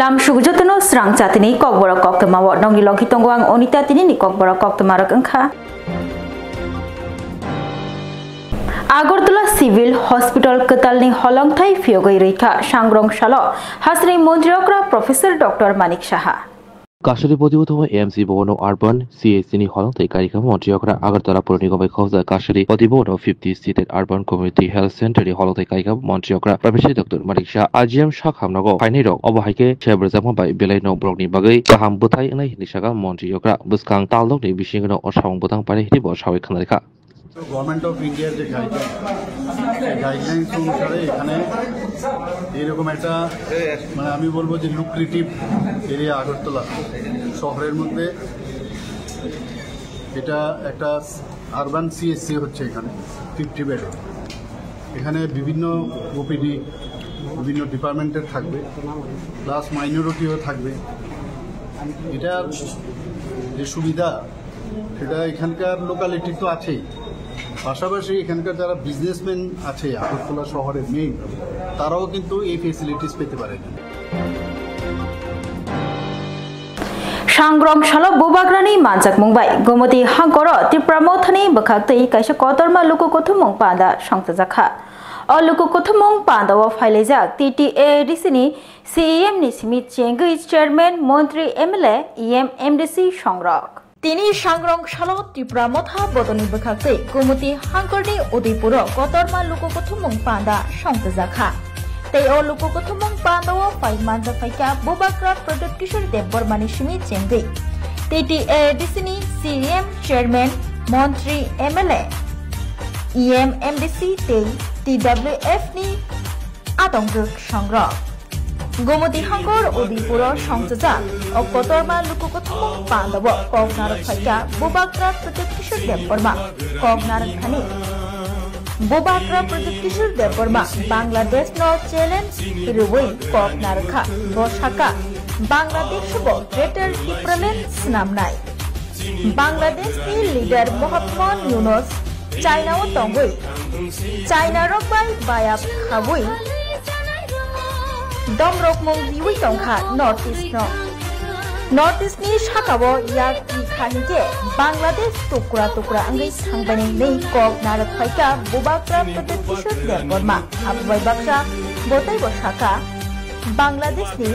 Lam Shujotono Srang Chatini Kokbora Koktama Nongi Loki Tongwang Onita Tini Kokbora Koktamara Kankha Agartala Civil Hospital Katalni Holongthai Fiogoi Rika Shangrong Shalo Hasri Montriokra Professor Dr. Manik Shaha কাশারি প্রতিবন্ধ AMC ভবন urban CSC হলতে কারিকাম মন্ত্রিয়করা আগরতলা পৌর নিগমের খোঁজা কাশারি প্রতিবন্ধ 50 সিটের আরবান কমিউনিটি হেলথ সেন্টারে হলতে কারিকাম মন্ত্রিয়করা প্রফেসর ডক্টর মানিক শাহ আজিয়াম শাখামনগ ফাইনাই রক অবহাইকে সেব্রজাম বাই বেলাই ন ব্রকনি বাগৈ গাহাম বথাই নাই হিনিসাকা মন্ত্রিয়করা বুসকাং তালদকনি বিশিংগন অসাবং বথাং পারে হিব সাবাই খানারেখা গভর্নমেন্ট অফ ইন্ডিয়ার যে গাইডলাইন্স অনুসারে এখানে এরকম একটা মানে আমি বলবো যে লুক্রেটিভ এরিয়া আগরতলা শহরের মধ্যে এটা একটা আরবান সিএসসি হচ্ছে এখানে 50 বেডে এখানে বিভিন্ন ওপিডি বিভিন্ন ডিপার্টমেন্টের থাকবে প্লাস মাইনরিটিও থাকবে এটার যে সুবিধা সেটা এখানকার লোকালিটি তো আছেই পাশাপাশি এখানকার যারা বিজনেসম্যান আছে আগরতলা শহরের মেইন তারাও কিন্তু এই ফেসিলিটিস পেতে পারে Shangrong Shalo Bubagrani Manjak Mumbai Gomoti Hangkoro Tipramotani Bakakti Kaisha Kotorma Luku Kotumong Panda Shangtazakha O Luku Kotumong Panda of Hailezak TTA Disini CEM Nisimi Chengu Chairman Montri MLA EM MDC Shangrok তিনি সাংরং শালো ত্রিপুরা মথা বদনি বখাতে গোমতি হাঙ্করনি উদয়পুর কতরমা লুককথুমং পান্দা সংতজাখা তেই ও লুককথুমং পান্দাও ফাই মানজা ফাইকা বুবাকরা প্রদীপ কিশোর দেব বর্মানি সিমি চেঙ্গি টিটিএ ডিসিনি সিএম চেয়ারম্যান মন্ত্রী এমএলএ ইএম এমডিসি তেই টিডব্লিউএফ নি আতঙ্ক সংগ্রহ গোমতি হাঙ্গর উদয়পুর সংযোজা ও কতরমা লুককথুমং পান্দাব কগনারক ফাইকা বুবাকরা প্রদীপ কিশোর দেব বর্মা কগনারক খানি বুবাকরা প্রদীপ কিশোর দেব বর্মা বাংলাদেশ ন চ্যালেঞ্জ হিরুবই কগনারখা বসাকা বাংলাদেশ সব গ্রেটার টিপ্রামেন স্নামনাই বাংলাদেশ নি লিডার মোহাম্মদ ইউনুস চাইনা ও তঙ্গই চাইনা রকবাই বায়াব খাবই Domrok mong diwi tongkha North East ni shakawo yak ikhanike Bangladesh tukura angai sangbani nei kok narak phaika bubakra pradesh der borma abwai baksa botai boshaka Bangladesh ni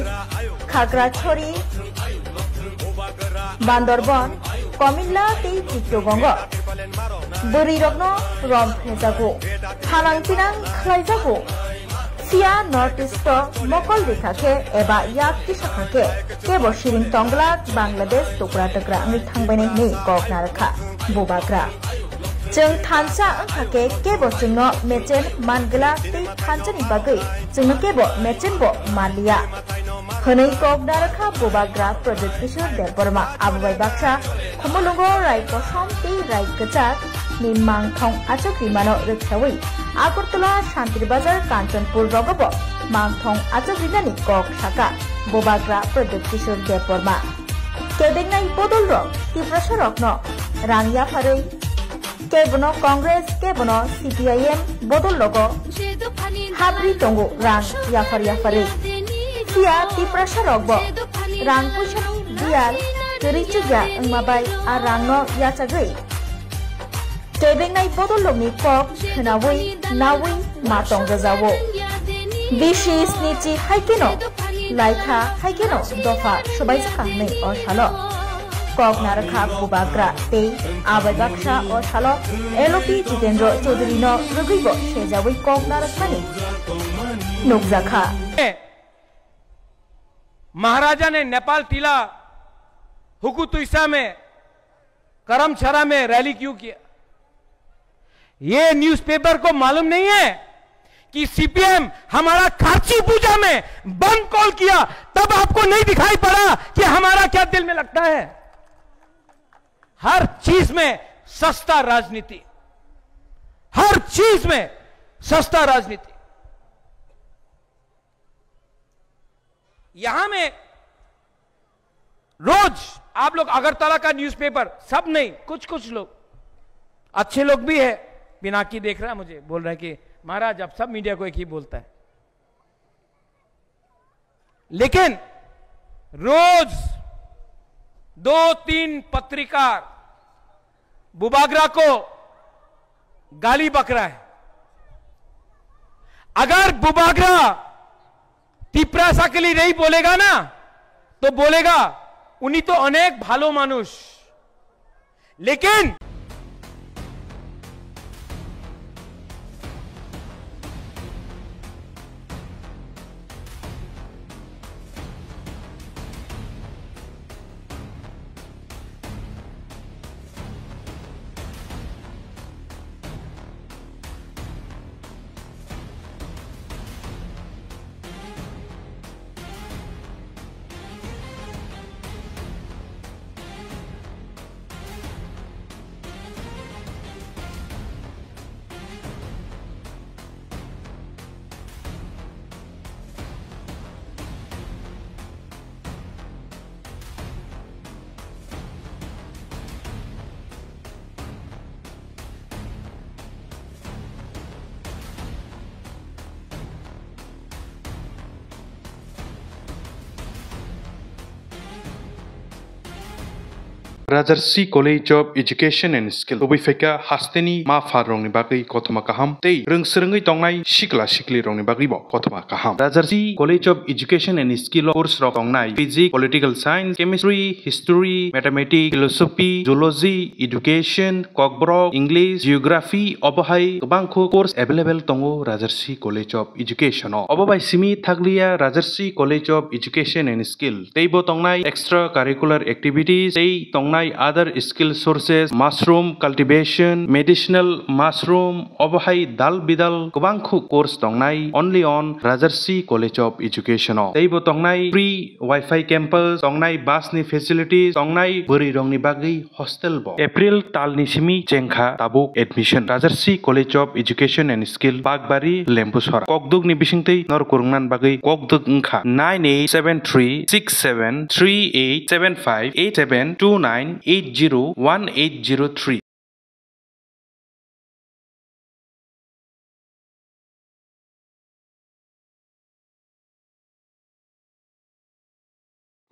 Khagrachori Bandarban Komilla tei Chittagong Buri rokno rom phejago Hanang pinang khlaijago Sia North East Mokol Dikake Eba Yakti Shakake Kebo Shirin Tongla Bangladesh Tukra Takra Amik Tangbani Ni Koknarakha Bubagra Jung Tansa Angkake Kebo Jungno Mechen Mangala Ti Tanjani Bagai Jungno Kebo Mechen Bo Malia Honei Koknarakha Bubagra Project Kishore Dev Burma Abubai Baksha Kumulungo Rai Kosom Ti Rai Kachak Ni Mangthong Achokri Mano Rikhawi Agartala শান্তির বাজার Kanchanpur রগব মাংথং আচরিদানি cock শাখা বোবাগ্রা প্রদীপ কিশোর দেব বর্মা কেবেংনাই বদল rock তীব্রসা রত্ন Rania ফারৈ কেবন Congress কেবন CPIM বদল log হাবরি টঙ্গু রাং ইয়াফারে সিয়া তীব্রসা রগব রাং পুইসানি বিয়াল রিচুগা ওংমাবাই আর রাংন ইয়াচাগৈ Kebengnai bodol logni kok khnawi nawi matong rajawo bishi snichi haikeno laikha haikeno dofa sobai sakhnai o shalo kok narakha bubagra tei abai baksha o shalo elopi jitendra chaudhary no rugibo sejawi kok narakhani nukjakha महाराजा ने नेपाल टीला हुकुतुइसा में करमछरा में rally क्यों किया ये newspaper को मालूम नहीं है कि सीपीएम हमारा खाची पूजा में बम कॉल किया तब आपको नहीं दिखाई पड़ा कि हमारा क्या दिल में लगता है हर चीज में सस्ता राजनीति हर चीज में सस्ता राजनीति यहां में रोज आप लोग अगरतला का न्यूज़पेपर सब नहीं कुछ लोग अच्छे लोग भी है पिनाकी देख रहा है मुझे बोल रहा है कि महाराज अब सब मीडिया को एक ही बोलता है लेकिन रोज 2-3 पत्रकार बुबागरा को गाली बक रहा है। अगर बुबागरा तिप्रासा के लिए नहीं बोलेगा ना, तो बोलेगा उन्हीं तो अनेक भालो मानुष, लेकिन Rajarsi College of Education and Skill Obifeka Hasteni Ma Farong Bagi Kotoma Kaham Te Rungsrungi Tongai Shikla Shikli Rong Bagibo Kotoma Kaham Rajarsi College of Education and Skill course Tongai Physics, Political Science, Chemistry, History, Mathematics, Philosophy, Zoology, Education, Kokborok, English, Geography, Obahai Bangko course available Tongo Rajarsi College of Education Obabai Simi Thaglia Rajarsi College of Education and Skill Teibo Tongai extracurricular activities Tei Tongai other skill sources mushroom cultivation medicinal mushroom obahai dal bidal kubangkhu course tongnai only on Rajarsi College of Education teibo tongnai free wifi campus tongnai bus ni facilities tongnai buri rong ni bagi hostel bo April tal ni simi chengkha tabuk admission Rajarsi College of Education and Skill Bagbari Lempusora kokdug ni bisingtei nor kurungnan bagi kokdug ngkha 98736738758729 801803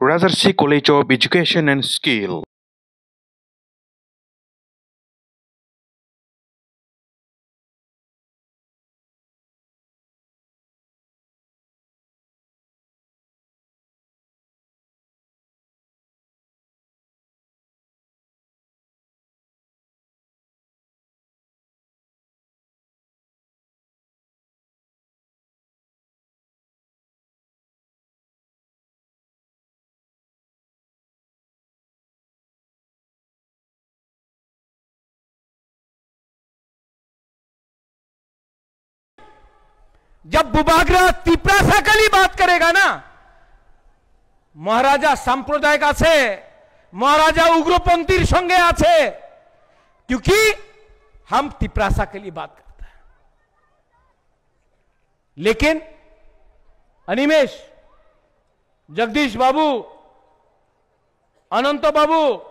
Rajarsi College of Education and Skill जब बुबागरा तिप्रासा की बात करेगा ना, महाराजा सांप्रदायिक आछे, महाराजा उग्रपंथीर संगे आछे, क्योंकि हम तिप्रासा के लिए बात करते हैं। लेकिन अनिमेश, जगदीश बाबू, अनंत बाबू,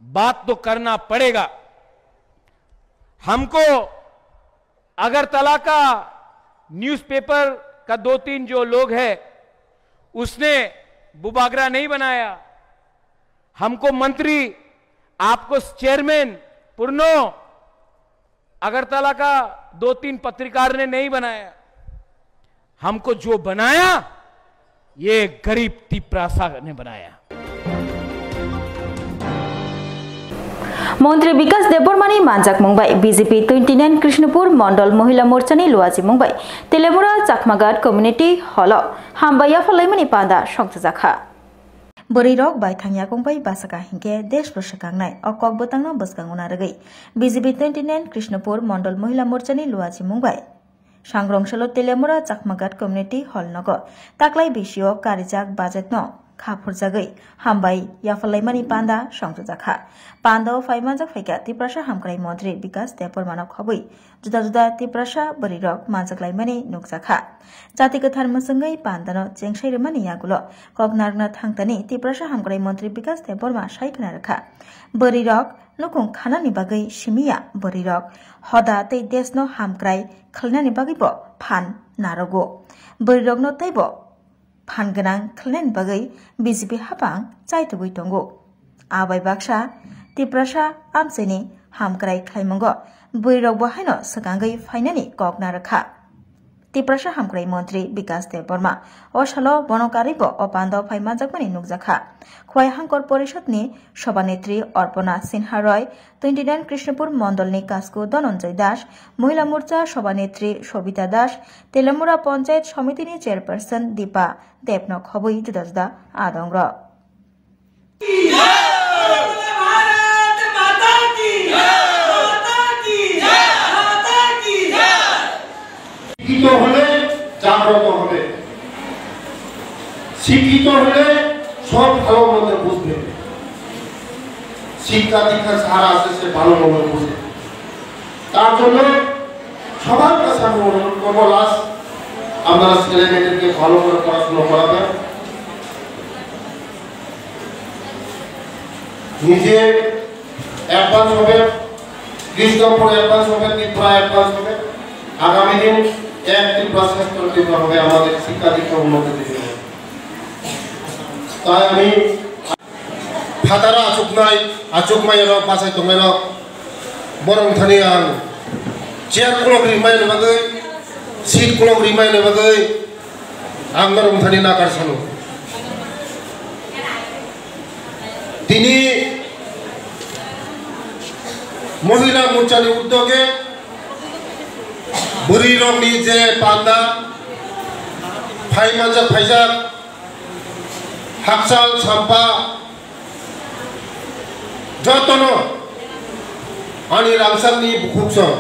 बात तो करना पड़ेगा। हमको अगरतला का न्यूज़पेपर का 2-3 जो लोग हैं, उसने बुबागरा नहीं बनाया। हमको मंत्री, आपको चेयरमैन पुरनो, अगरतला का 2-3 पत्रकार ने नहीं बनाया। हमको जो बनाया, ये गरीब तिप्रासा ने बनाया। मन्त्री विकास देबबर्मानी मानजाक मंगबाय बीजेपी 29 कृष्णपुर मंडल महिला मोर्चानी लुवाजी मंगबाय तेलेमुरा चाकमागाट कम्युनिटी हॉल हामबाया फलायमनी पादा संगजाखा बरिरक बायथांया कंबाय बासका हिंके देश प्रशकांगनाय अकक बतांगना बसकांगना रगै बीजेपी 29 कृष्णपुर मंडल महिला मोर्चानी लुवाजी मंगबाय सांग्रंसलो तेलेमुरा चाकमागाट कम्युनिटी हॉल नगर ताक्लाय बिसियो कारिजाक बाजेतनो खाफुरजागै हामबाय याफलायमानी पांदा संगजाखा पांदाव फाइमानजाक फाइका तिप्रासा हामक्राय मंत्री विकास देबबर्मानाव खबै जुदा जुदा तिप्रासा बरिरक मानजाकलायमानी नुकजाखा जाति गोथार मसंगै पांदानो चेंगसायरमानी यागुलो कगनारना थांतानी तिप्रासा हामक्राय मंत्री विकास देबबर्मा सायखना रखा बरिरक नुकुं खानानि बागै सिमिया बरिरक हदा तै देशनो हामक्राय खलनानि बागैबो फान नारगो बरिरकनो तैबो फानगोनां खालामनायनि बागै बिजेपि हाबां जायथुबै दंगो आबाय बाक्सा तिप्रासा आमसेनि हामग्राय खालामंगो बैरग बाहायनो सगांगै फाइनानि कगना रखा तिप्रासा हामग्राय मंत्री विकास देव बर्मा असालो बनकारिबो अपान्द फाइमाजाकमानि नुकजाखा खवाय हांकर परिषदनि सभानेत्री अर्पणा सिन्हा रय 29 कृष्णपुर मंडलनि कास्कु धनंजय दास महिला मोर्चा सभानेत्री सबिता दास तेलामुरा पंचायत समितिनि चेयरपर्सन दीपा देवनो खबै जुदा जुदा आदंग শিক্ষিত হলে জাগ্রত হবে শিক্ষিত হলে সব ভালো মন্দ বুঝবে শিক্ষা দীক্ষা ছাড়া আছে সে ভালো মন্দ বুঝবে তার জন্য সবার কাছে আমি অনুরোধ করবো লাস্ট আপনারা ছেলে মেয়েদেরকে ভালো করে পড়াশোনা করাবেন নিজে অ্যাডভান্স হবে কৃষ্ণপুর অ্যাডভান্স হবে ত্রিপুরা অ্যাডভান্স হবে আগামী দিন একটি প্রসেস করতে হবে আমাদের শিক্ষা দীক্ষা উন্নতি দিতে তাই আমি ফাতারা আচুক মায়ের পাশে তোমার বরং থানি আং চেয়ার কুলক রিমাই নেবাগৈ সিট কুলক রিমাই নেবাগৈ আং বরং থানি নাকার সানো তিনি মহিলা মোর্চানি উদ্যোগে बुरी रंगनि जे पान्दा फाइमाजाक फाइजाक हाकसाल साम्पा जतनो आनि रामसालनि बुखुकसं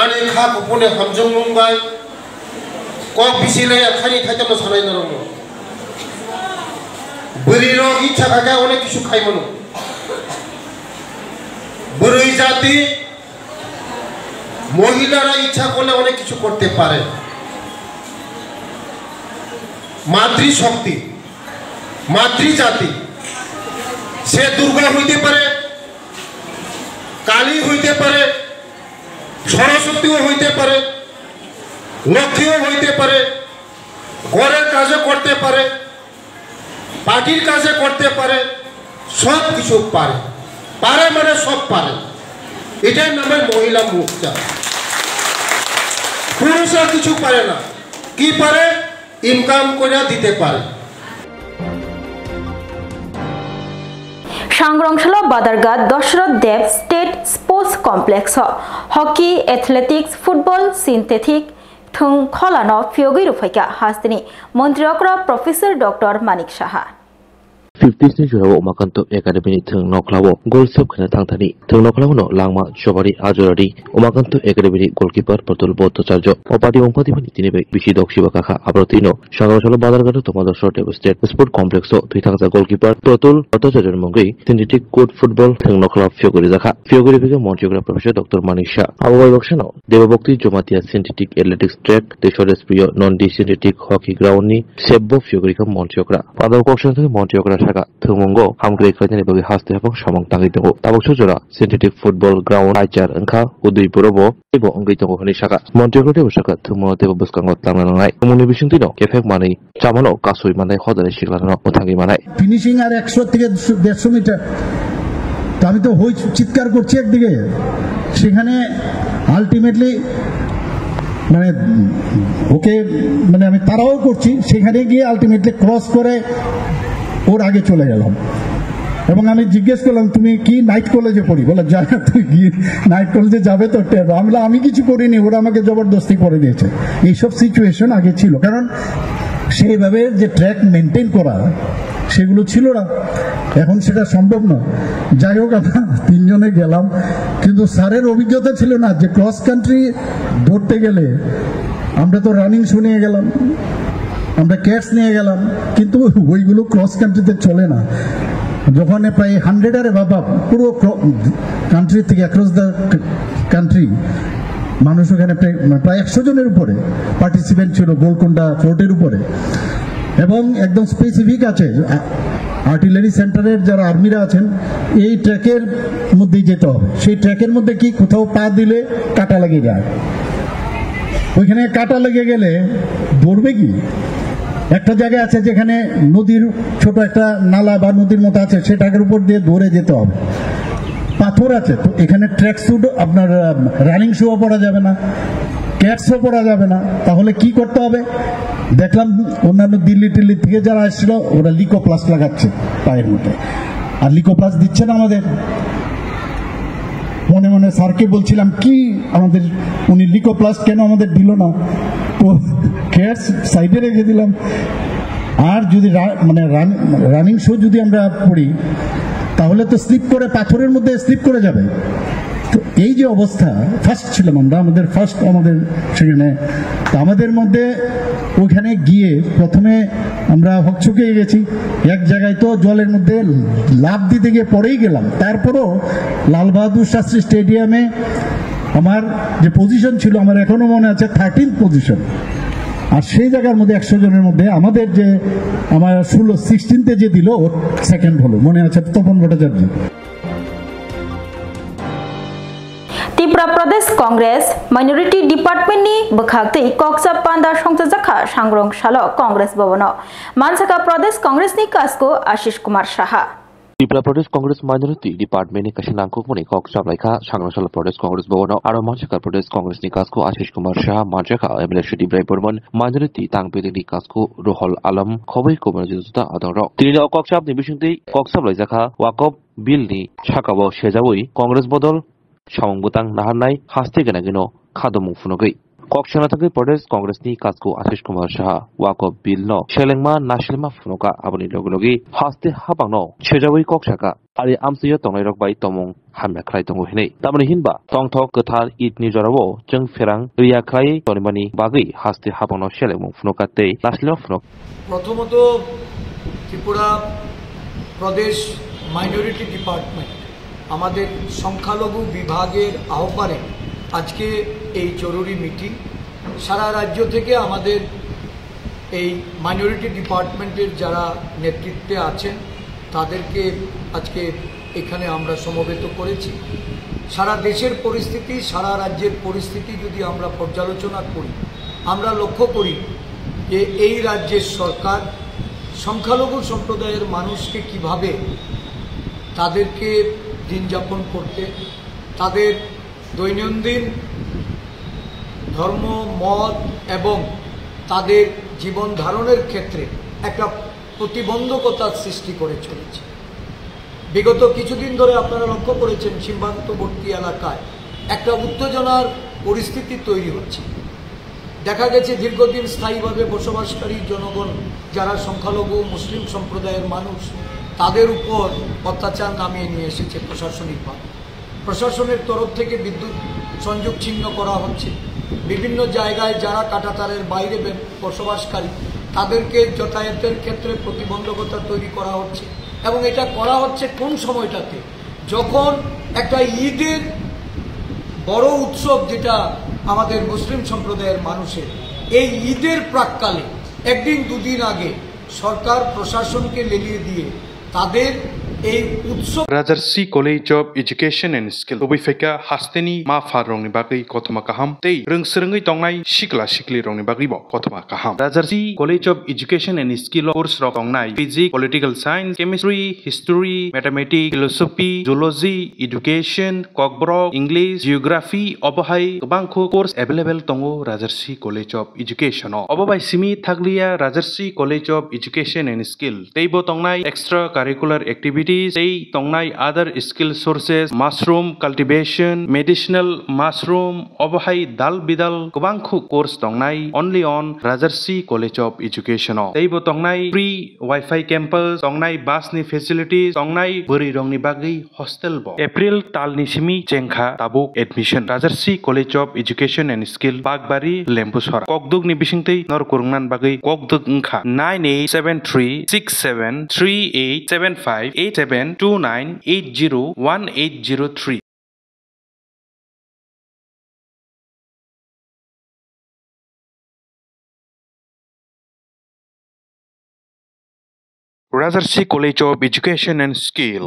आनि खा कुपुने हामजों मुंबाय कक बिसिले खानि खाइतानो सानाय नरंगो बुरी रंग इच्छा थाका अनेक किछु खाइमनो बुरै जाति মহিলারা ইচ্ছা করলে অনেক কিছু করতে পারে মাতৃশক্তি মাতৃজাতি সে দুর্গা হইতে পারে কালী হইতে পারে সরস্বতীও হইতে পারে লক্ষ্মীও হইতে পারে ঘরের কাজও করতে পারে পার্টির কাজে করতে পারে সব কিছু পারে পারে মানে সব পারে এটার নামে মহিলা মোর্চা পুরুষরা কিছু পারে না কি পারে ইনকাম করে দিতে পারে सांग्रंशल Badharghat Dasharath Deb state sports complex hockey athletics football synthetic थुं खलानो फियोगै रुफाइका हास्तिनि मंत्री अक्रा professor doctor Manik Saha 50 ni jura umakanto academy thung noklawo goal sub khana thangthani thung noklawo no langma chobari ajorari umakanto academy goalkeeper Pratul Bhattacharya opati ompati bani tinibe bishi dokshiba kakha abrotino sangrosalo badarghat tomadosho state sport complex o tuithangsa goalkeeper Pratul Bhattacharya mongai synthetic court football thung nokla fiogori jakha fiogori bege montiographer professor Dr. Manik Shah abobai boksano devabokti jomatia synthetic athletics track deshores priyo non synthetic hockey ground ni sebbo fiogori ka montiographer padar kokshan theke montiographer थुमंगो हामग्रे खायनानि बागै हास्ते हाबं सामं तांगै दङ Tabuk जरा synthetic football ground आइचार अंखा उदयपुरबो एबो अंगै दङ हनि साका मन्त्रिखौ देबो साका थुमो देबो बसकांगो तांनांनाय मुनि बिसिंतिनो केफेक मानै चामानो कासुइ मानै हदारे सिगलानो ओथांगै मानै ফিনিশিং আর 100 থেকে 150 মিটার তো আমি তো হই চিৎকার করছি একদিকে সেখানে আলটিমেটলি মানে ওকে মানে আমি তারাও করছি সেখানে গিয়ে আলটিমেটলি ক্রস করে ওর আগে চলে গেলাম এবং আমি জিজ্ঞেস করলাম তুমি কি নাইট কলেজে পড়ি বলে যা তুই কি নাইট কলেজে যাবে তো আমি কিছু করিনি ওরা আমাকে জবরদস্তি করে দিয়েছে এইসব সিচুয়েশন আগে ছিল কারণ সেইভাবে যে ট্র্যাক মেনটেন করা সেগুলো ছিল না এখন সেটা সম্ভব না যাই হোক আমরা তিনজনে গেলাম কিন্তু স্যারের অভিজ্ঞতা ছিল না যে ক্রস কান্ট্রি ধরতে গেলে আমরা তো রানিং শুনিয়ে গেলাম আমরা ক্যাচ নিয়ে গেলাম কিন্তু ওইগুলো ক্রস কান্ট্রিতে চলে না যখন প্রায় 100 বাবা পুরো কান্ট্রি থেকে অ্যাক্রস দ্য কান্ট্রি মানুষ ওখানে প্রায় 100 জনের উপরে পার্টিসিপেন্ট ছিল গোলকোন্ডা ফোর্টের উপরে এবং একদম স্পেসিফিক আছে আর্টিলারি সেন্টারের যারা আর্মিরা আছেন এই ট্র্যাকের মধ্যেই যেতে হবে সেই ট্র্যাকের মধ্যে কি কোথাও পা দিলে কাটা লেগে যায় ওইখানে কাটা লেগে গেলে ধরবে কি একটা জায়গায় আছে যেখানে নদীর ছোট একটা নালা বা নদীর মতো আছে, সেটার উপর দিয়ে দৌড়ে যেতে হবে। পাথর আছে, তো এখানে ট্র্যাক স্যুট, আপনার রানিং শুও পরা যাবে না, ক্যাটসও পরা যাবে না। তাহলে কি করতে হবে? দেখলাম অন্যান্য দিল্লি টিল্লি থেকে যারা আসছিল ওরা লিকোপ্লাস্ট লাগাচ্ছে পায়ের মধ্যে, আর লিকোপ্লাস্ট দিচ্ছে না আমাদের। মনে মনে স্যারকে বলছিলাম কি আমাদের উনি লিকোপ্লাস্ট কেন আমাদের দিল না, তো ক্যাটস সাইডে রেখে দিলাম। আর যদি মানে রানিং শো যদি আমরা পড়ি তাহলে তো স্লিপ করে পাথরের মধ্যে স্লিপ করে যাবে। তো এই যে অবস্থা, ফার্স্ট ছিলাম আমরা, আমাদের সেখানে। তো আমাদের মধ্যে ওখানে গিয়ে প্রথমে আমরা হকচকিয়ে গেছি, এক জায়গায় তো জলের মধ্যে লাফ দিতে গিয়ে পড়েই গেলাম। তারপরও লাল বাহাদুর শাস্ত্রী স্টেডিয়ামে আমার যে পজিশন ছিল, আমার এখনো মনে আছে 13th পজিশন। আর সেই জায়গার মধ্যে 100 জনের মধ্যে আমার 16th যে দিল ওর সেকেন্ড হলো, মনে আছে তপন ভট্টাচার্য। त्रिपुरा प्रदेश कांग्रेस माइनरिटी डिपार्टमेंट नि बखाक्तै कक्सा पान्दा संसदखा सांग्रं सालो कांग्रेस भवन मानसाका प्रदेश कांग्रेस नि कासको आशीष कुमार साहा। त्रिपुरा प्रदेश कांग्रेस माइनरिटी डिपार्टमेंट नि कसे नांगकुमनि कक्सा लाइखा सांग्रंशाला प्रदेश कांग्रेस भवन आरो मानसाका प्रदेश कांग्रेस नि कासको आशीष कुमार साहा मानसाका एमएलए श्री ब्राय बर्मन माइनरिटी तांगपेदि नि कासको रोहल आलम खबै कोमन जुजुता आदर तिनि कक्सा नि बिसिंतै कक्सा लाइजाखा वाकफ बिल नि साकाबो सेजावै कांग्रेस बदल सामं बुतां नाहारनाय हास्ते गोनांगिनो खादमु फुनगै कक्साना थाखै प्रदेश कांग्रेस नि कासको आशीष कुमार साहा वाकफ बिल न सेलेंमा नासिलमा फुनका आबनि लगलगि हास्ते हाबांनो सेजावै कक्साका आरि आमसिया तंनाय रकबाय तमं हामना खलाय दंगो हिनै तामनि हिनबा तंथक गोथार ईद नि जरावो जों फेरां रिया खलाय तनिमानि बागै हास्ते हाबांनो सेलेंमु फुनका तै नासिलमा फुनक प्रथमत त्रिपुरा प्रदेश माइनरिटी डिपार्टमेंट আমাদের সংখ্যালঘু বিভাগের আহ্বানে আজকে এই জরুরি মিটিং। সারা রাজ্য থেকে আমাদের এই মাইনরিটি ডিপার্টমেন্টের যারা নেতৃত্বে আছেন তাদেরকে আজকে এখানে আমরা সমবেত করেছি। সারা দেশের পরিস্থিতি, সারা রাজ্যের পরিস্থিতি যদি আমরা পর্যালোচনা করি, আমরা লক্ষ্য করি যে এই রাজ্যের সরকার সংখ্যালঘু সম্প্রদায়ের মানুষকে কিভাবে তাদেরকে দিন যাপন করতে, তাদের দৈনন্দিন ধর্ম মত এবং তাদের জীবন ধারণের ক্ষেত্রে একটা প্রতিবন্ধকতার সৃষ্টি করে চলেছে। বিগত কিছুদিন ধরে আপনারা লক্ষ্য করেছেন সীমান্তবর্তী এলাকায় একটা উত্তেজনার পরিস্থিতি তৈরি হচ্ছে। দেখা গেছে দীর্ঘদিন স্থায়ীভাবে বসবাসকারী জনগণ যারা সংখ্যালঘু মুসলিম সম্প্রদায়ের মানুষ, তাদের উপর অত্যাচার নামিয়ে নিয়ে এসেছে প্রশাসনিকভাবে। প্রশাসনের তরফ থেকে বিদ্যুৎ সংযোগ ছিন্ন করা হচ্ছে। বিভিন্ন জায়গায় যারা কাঁটাতারের বাইরে বসবাসকারী তাদেরকে যাতায়াতের ক্ষেত্রে প্রতিবন্ধকতা তৈরি করা হচ্ছে। এবং এটা করা হচ্ছে কোন সময়টাতে, যখন একটা ঈদের বড় উৎসব যেটা আমাদের মুসলিম সম্প্রদায়ের মানুষের, এই ঈদের প্রাক্কালে একদিন দুদিন আগে সরকার প্রশাসনকে লেলিয়ে দিয়ে তাদের এই উৎসব Rajarshi college of education and skill অবিফেকা হাস্তেনি মা ফার রংনি বাগै কতমা কাহাম তেই রংসরঙ্গै তংনাই শিকলা শিকলি রংনি বাগै ব কতমা কাহাম Rajarshi college of education and skill course রক তংনাই physics political science chemistry history mathematics philosophy zoology education Kokborok English geography অবহাই গোबांखौ কোর্স এভেলেবল তঙ্গো রাজারসি কলেজ অফ এডুকেশন অববাই সিমি থাকলিয়া Rajarshi college of education and skill তেইব তংনাই এক্সট্রা কারিকুলার एक्टिविटीज এই তংনাই other skill sources mushroom cultivation medicinal mushroom অবহাই দাল বিদাল গোबांखौ কোর্স তংনাই only on Rajarshi college of education তেইব তংনাই ফ্রি ওয়াইফাই ক্যাম্পাস তংনাই বাসনি ফেসিলিটিज তংনাই বরি রংনি বাগै হস্টেল ব এপ্রিল তালনি সিমি চেংখা তাবুক admission Rajarshi college of education and skill Bagbari Lembucherra ককদুগনি বিসিংতै নরকুরংনান বাগै ককদুগ ওংখা 98736738758729801803 Rajarsi College of Education and Skill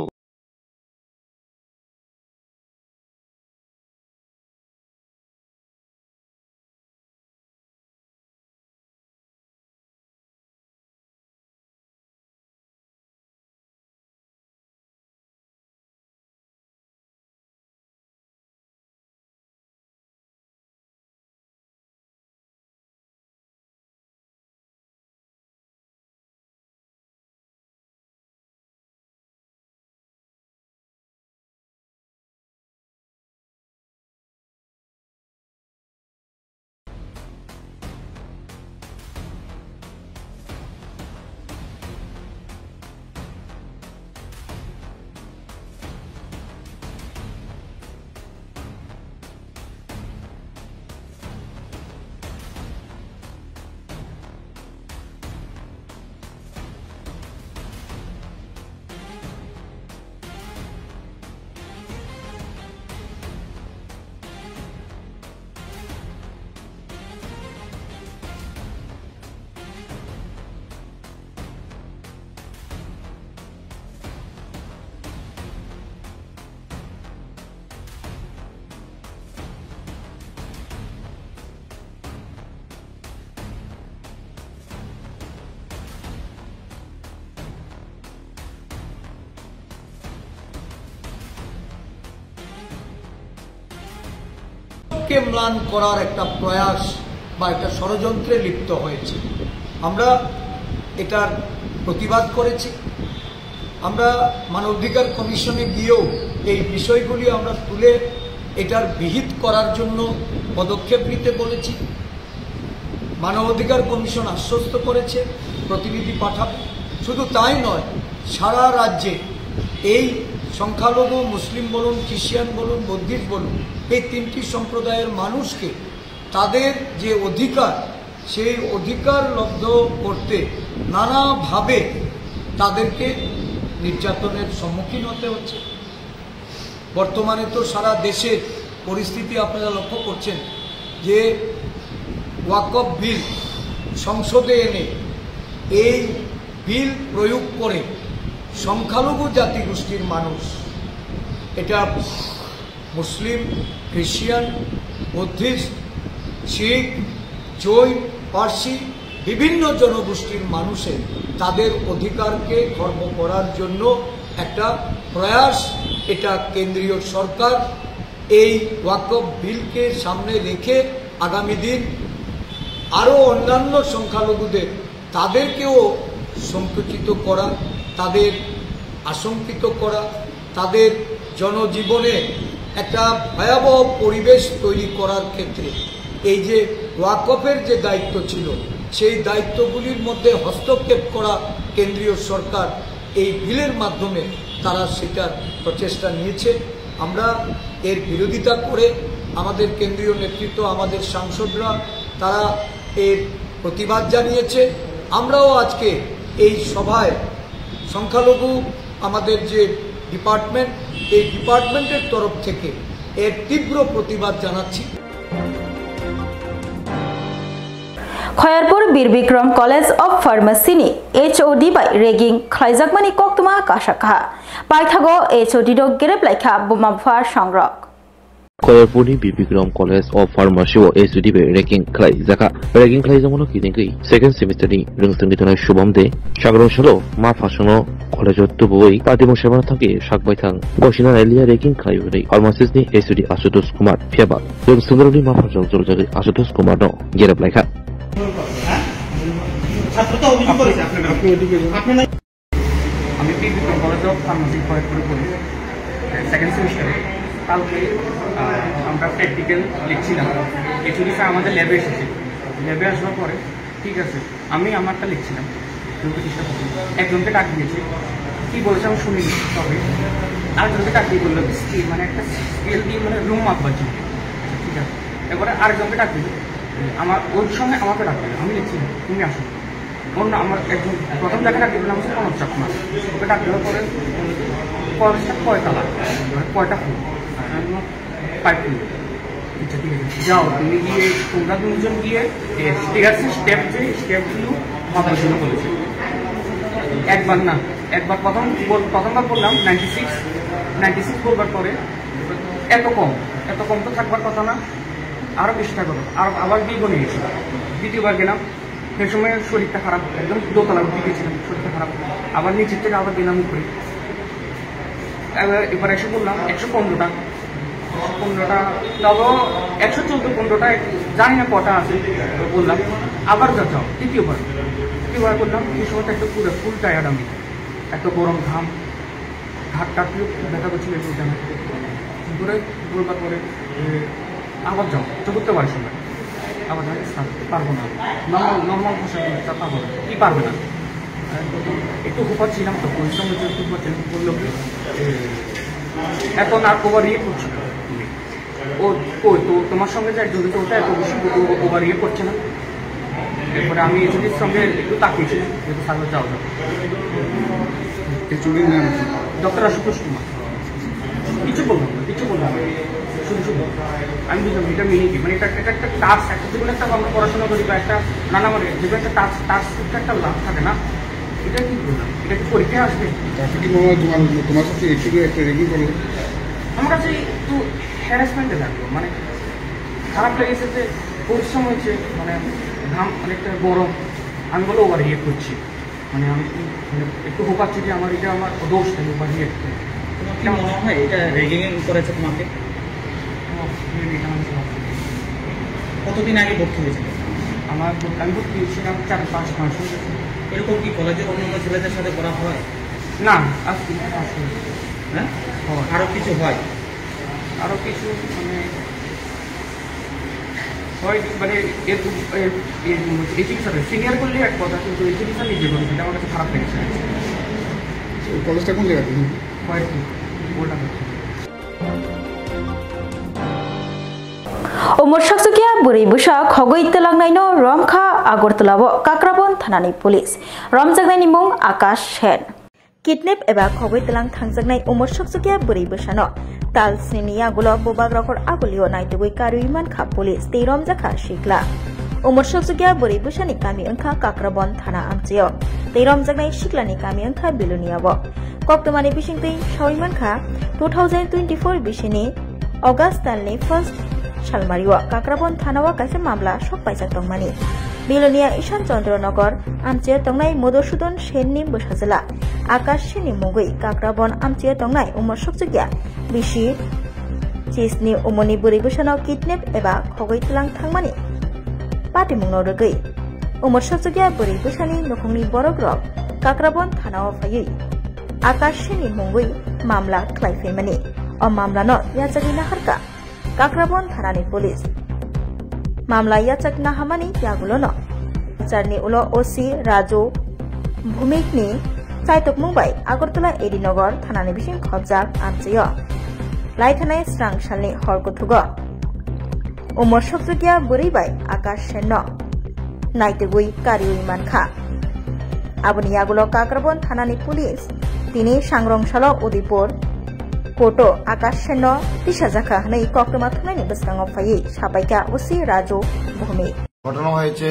বাস্তবকে ম্লান করার একটা প্রয়াস বা একটা ষড়যন্ত্রে লিপ্ত হয়েছে। আমরা এটার প্রতিবাদ করেছি। আমরা মানবাধিকার কমিশনে গিয়েও এই বিষয়গুলি আমরা তুলে এটার বিহিত করার জন্য পদক্ষেপ নিতে বলেছি। মানবাধিকার কমিশন আশ্বস্ত করেছে প্রতিনিধি পাঠাবে। শুধু তাই নয়, সারা রাজ্যে এই সংখ্যালঘু মুসলিম বলুন, খ্রিস্টান বলুন, বৌদ্ধিস্ট বলুন, এই তিনটি সম্প্রদায়ের মানুষকে তাদের যে অধিকার, সেই অধিকার লব্ধ করতে নানাভাবে তাদেরকে নির্যাতনের সম্মুখীন হতে হচ্ছে। বর্তমানে তো সারা দেশের পরিস্থিতি আপনারা লক্ষ্য করছেন যে ওয়াকফ বিল সংসদে এনে এই বিল প্রয়োগ করে সংখ্যালঘু জাতিগোষ্ঠীর মানুষ, এটা মুসলিম, খ্রিস্টান, বৌদ্ধিস্ট, শিখ, জৈন, পার্সি, বিভিন্ন জনগোষ্ঠীর মানুষের তাদের অধিকারকে খর্ব করার জন্য একটা প্রয়াস। এটা কেন্দ্রীয় সরকার এই ওয়াকফ বিলকে সামনে রেখে আগামী দিন আরও অন্যান্য সংখ্যালঘুদের তাদেরকেও সংকুচিত করা, তাদের আশঙ্কিত করা, তাদের জনজীবনে একটা ভয়াবহ পরিবেশ তৈরি করার ক্ষেত্রে এই যে ওয়াকফের যে দায়িত্ব ছিল, সেই দায়িত্বগুলির মধ্যে হস্তক্ষেপ করা কেন্দ্রীয় সরকার এই বিলের মাধ্যমে তারা সেটার প্রচেষ্টা নিয়েছে। আমরা এর বিরোধিতা করে আমাদের কেন্দ্রীয় নেতৃত্ব, আমাদের সাংসদরা তারা এর প্রতিবাদ জানিয়েছে। আমরাও আজকে এই সভায় সংখ্যালঘু আমাদের যে ডিপার্টমেন্ট, এই ডিপার্টমেন্টের তরফ থেকে এর তীব্র প্রতিবাদ জানাচ্ছি। খয়ারপুর বীর বিক্রম কলেজ অফ ফার্মাসিनि HOD बाय रेगिं खालायजाकमानि कक्तमा कासाखा पाइथागो HOD दो गेरेबलायखा बुमाफा संग्रक खयरपुरनि Bir Bikram college of pharmacy HOD बाय रेगिं खालायजामनो किनेगै सेकेंड सेमिस्टारनि रोंसोंनि थानाय शुभम दे साग्रंसलो मा फासनो कलेजआव तुबुबै पादिमु सेबानो थांखि साकबायथां गसिना एलिया रेगिं खालायबोनाय फार्मासिस्टनि HOD आशुतोष कुमार फेबा रोंसोंनि मा फासनो जरजागै आशुतोष कुमार नो गेरेबलायखा আমি বীর বিক্রম কলেজ অফ ফার্মাসি খয়রপুরে পড়ি, সেকেন্ড সেমিস্টারে। কালকে আমরা প্র্যাকটিক্যাল লিখছিলাম, HOD স্যার আমাদের ল্যাবে এসেছে। ল্যাবে আসার পরে ঠিক আছে, আমি আমারটা লিখছিলাম, একজনকে ডাক দিয়েছে। কি বলেছে আমি শুনিনি, তবে আরেকজনকে ডাক দিয়ে বললো স্কেল, মানে একটা স্কেল দিয়ে মানে রুম মাপবার জন্য। ঠিক আছে, এবারে আরেকজনকে ডাক দিল, আমার ওর সঙ্গে আমাকে ডাক দিল, আমি লিখছিলাম, তুমি আসো। অন্য আমার একজন প্রথম যাকে ডাক দিলাম হচ্ছে কনক চাকমা, ওকে ডাক দেওয়ার পরে কলেজটা কয়তলা, কয়টা ফুল, 5 ফুল। আচ্ছা ঠিক আছে, যাও তুমি গিয়ে, তোমরা দুজন গিয়ে স্টেপগুলো মাপার জন্য বলেছে। একবার না, একবার প্রথমবার বললাম 96 বলবার পরে এত কম তো থাকবার কথা না, আরও বেশি থাকবে। আর আবার দ্বিগুণে গেছি, দ্বিতীয়বার গেলাম, সেই সময় শরীরটা খারাপ, একদম দোতলার দিকে ছিলাম, শরীরটা খারাপ। আবার নিচের থেকে আবার গেলাম উপরে। এবার এসে বললাম 115টা, তবে 114-15টা জানি না কটা আছে, বললাম আবার যাও। তৃতীয়বার করলাম, এই সময়টা একটা পুরো ফুল টায়ার্ড, আমি এত গরম ঘাম, ঘাটটাকেও দেখা করছিল ঘুরে বলবার পরে আবার যাও, চতুর্থবার সময় আবার পারবো না, নর্মাল ভাষা পারবো না। কি পারবে না? একটু হুপাচ্ছিলাম, তো পরিশ্রম বললো এত না ওভার ইয়ে করছে না, ও তো তোমার সঙ্গে যে একজন ওটা এত বেশি ওভার ইয়ে করছে না। এরপরে আমি HODর সঙ্গে একটু তাকিয়েছিলাম, যেহেতু সার্ভার যাওয়া যাবে। HODর নাম ডক্টর আশুতোষ কুমার। কিছু বললাম না, শুধু আমি বুঝলাম এটা মিনি কি, মানে এটা একটা টাস্ক, একটা যেগুলো একটা আমরা পড়াশোনা করি বা একটা নানা মানে যেগুলো একটা টাস্ক একটা লাভ থাকে না, এটা কি বললাম, এটা কি পরীক্ষা আসবে? তোমার কাছে একটা রেগিং করলে আমার কাছে একটু হ্যারাসমেন্টে লাগলো, মানে খারাপ লেগেছে যে পরিশ্রম হয়েছে, মানে ঘাম অনেকটা গরম, আমি বলে ওভার ইয়ে করছি, মানে আমি একটু হোকাচ্ছি যে আমার এটা আমার দোষ নেই, ওভার ইয়ে মনে হয় এটা রেগিং করেছে তোমাকে। কতদিন আগে ভর্তি হয়েছিল? আমি ভর্তি হয়েছিলাম 4-5 মাস। এরকম কি কলেজের অন্যান্য ছেলেদের সাথে করা হয়? না, আজকে হ্যাঁ, আরো কিছু হয়? আরো কিছু হয় মানে এই চিকিৎসাটা সিনিয়র করলে এক কথা, কিন্তু এই চিকিৎসা নিজে করি, সেটা আমার কাছে খারাপ লেগেছে। কলেজটা কোন জায়গায়? কয়েকটি ওটা उमर सकसुकिया बुरै बुसा खगै तेलांनायनो रमखा आगरतलाबो काक्राबन थानानि पुलिस रमजागनायनि मुं आकाश सेन किडनेप एबा खगै तेलां थांजागनाय उमर सकसुकिया बुरै बुसानो ताल स्निनि आगुलो बोबाग्राखर आगुलियो नायतुगै कारुइमान खा पुलिस ते रमजाखा सिखला उमर सकसुकिया बुरै बुसानि गामि अंखा काक्राबन थाना आमचियो ते रमजागनाय सिखलानि गामि अंखा बिलुनियाबो कक्टमानि बिसिंतै सावरिमान खा 2024 बिसिनि अगस्त दाननि 1 सालमारिवा काक्राबन थानावा कासे मामला सकपाइजाक दंमानि बिलुनिया ईशान चंद्रनगर आमचिया तंगनाय मधुसूदन सेननि बोसाजोला आकाश सेननि मुगै काक्राबन आमचिया तंगनाय उमर सकसुकिया बिसि चिसनि उमरनि बुरै बोसानो किडनेप एबा खगै तेलां थांमानि पाटिमुंनो रोगै उमर सकसुकिया बुरै बोसानि नखंनि बरग्रक काक्राबन थानावा फायै आकाश सेननि मुगै मामला ख्लायफैमानि अ मामलानो याजागिना हारका काक्राबन थानानि पुलिस मामला याचक नाहामानि यागुलोनो चारनि उलो ओसी राजू भूमिकनि चाइतक मुंबाई आगरतला एडिनगर थानानि बिसिं खबजाक आमचियो लाइथानाय स्रां सालनि हरकुथुगो उमर सकसुकिया बुरैबाय आकाश सेननो नायतुगुइ कारिउइ मानखा आबुनि यागुलो काक्राबन थानानि पुलिस तिनि सांग्रंशालो उदयपुर कोटो आकाश सेन दिशा जाखा हनै कक्टमा थानायनि बसराङाव फायै साबायका ओसी राजू भूमि ঘটনা হয়েছে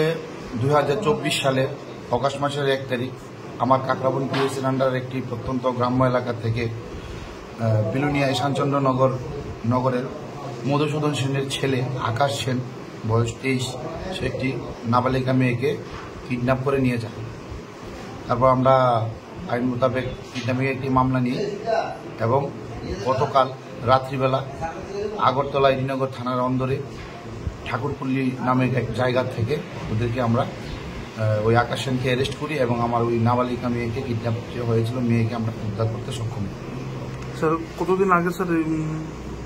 2024 সালের অগাস্ট মাসের 1 তারিখ আমার কাকরাবন পিএসএর আন্ডারের একটি প্রত্যন্ত গ্রাম্য এলাকা থেকে বিলুনিয়া ঈশানচন্দ্র নগরের মধুসূদন সেনের ছেলে আকাশ সেন বয়স 23 সে একটি নাবালিকা মেয়েকে কিডন্যাপ করে নিয়ে যায়। তারপর আমরা আইন মোতাবেক কিডন্যাপিং একটি মামলা নিই এবং গতকাল রাত্রিবেলা আগরতলা এডিনগর থানার অন্দরে ঠাকুরপল্লী নামে এক জায়গা থেকে ওদেরকে আমরা ওই আকাশ সেনকে অ্যারেস্ট করি এবং আমার ওই নাবালিকা মেয়েকে কিডন্যাপ হয়েছিল মেয়েকে আমরা উদ্ধার করতে সক্ষম হই। স্যার কতদিন আগে স্যার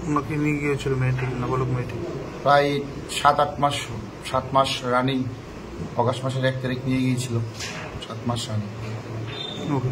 ওনাকে নিয়ে গিয়েছিল মেয়েটি, নাবালক মেয়েটি? প্রায় 7 মাস রানিং অগাস্ট মাসের 1 তারিখ নিয়ে গিয়েছিল, 7 মাস রানিং। ওকে।